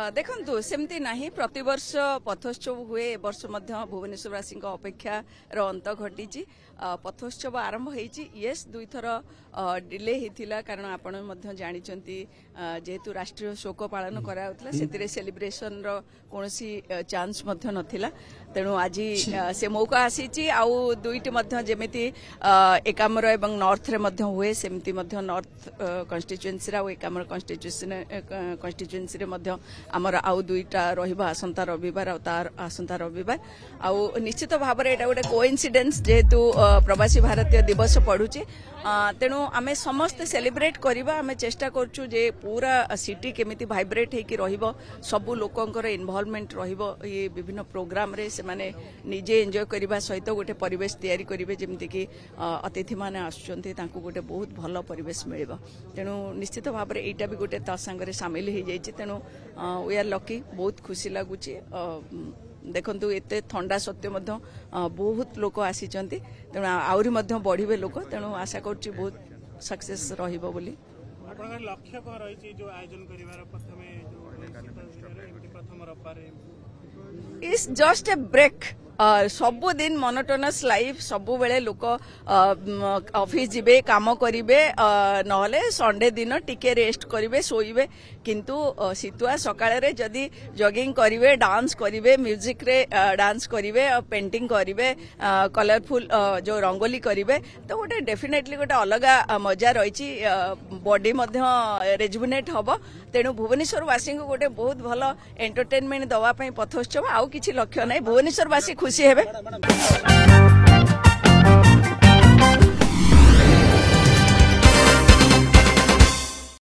देखु सेमती नहीं प्रतिवर्ष पथोत्सव हुए ए वर्ष भुवनेश्वरवासी अपेक्षा अंत घटी पथोत्सव आरंभ होती येस दुई थर डिले होता कारण आपण जानते जेहेतु राष्ट्रीय शोक पालन करा सेलिब्रेशन कौन चांस नाला तेणु आज से मौका आसी आउ दुईटी जमी एकामर एवं नॉर्थ रे हुए सेमती नॉर्थ कन्स्टिट्युएंसी आउ एकामर कन्स्टिट्युएंसी रे आमर आउ दुईटा रहिबा आसंता रविवार आसंता रविवार आउ निश्चित भाव में एटा गोटे कोइंसिडेंस जेहेतु प्रवासी भारतीय दिवस पड़ुची तेणु आमे समस्त सेलिब्रेट करबा आमे चेष्टा करछु जे पूरा सिटी केमिति वाइब्रेट हेकी रहिबो सबु लोकंकर इन्वॉल्वमेंट रहिबो ये विभिन्न प्रोग्राम रे से माने निजे एंजॉय करबा सहित गोटे परिवेश तैयारी करिवे जेमति कि अतिथि माने आसुचंती तांको गोटे बहुत भलो परिवेश मिलिबो तेणु निश्चित भाव में एटा भी गोटे ता संगे शामिल हो जाइछि तेणु वी आर लकी बहुत खुशी लगुची देखंतु एते ठंडा सत्य बहुत लोक आसी तेणु आहरी बढ़े लोक तेणु आशा करुच्ची बहुत सक्सेस रहिबो बोली लक्ष्य कौन रही जो आयोजन करिवार प्रथम रविवार इज जस्ट ए ब्रेक सबु दिन मोनोटोनस लाइफ सबु बेले लोक ऑफिस जिबे काम करिवे नहले संडे दिन टिके रेस्ट करिवे सोइबे किंतु सितुआ सकाळे रे जदी जॉगिंग करिवे डांस करिवे म्यूजिक रे डांस करिवे पेंटिंग करिवे कलरफुल जो रंगोली करिवे तो गोटे डेफिनेटली गोटे अलगा मजा रही बॉडी मध्य रेजुविनेट हबो तेणु भुवनेश्वरवासी को गोटे बहुत भलो एंटरटेनमेंट दवा पथोत्सव आउ किछि लक्ष्य नै भुवनेश्वरवासी खुशी हेबे।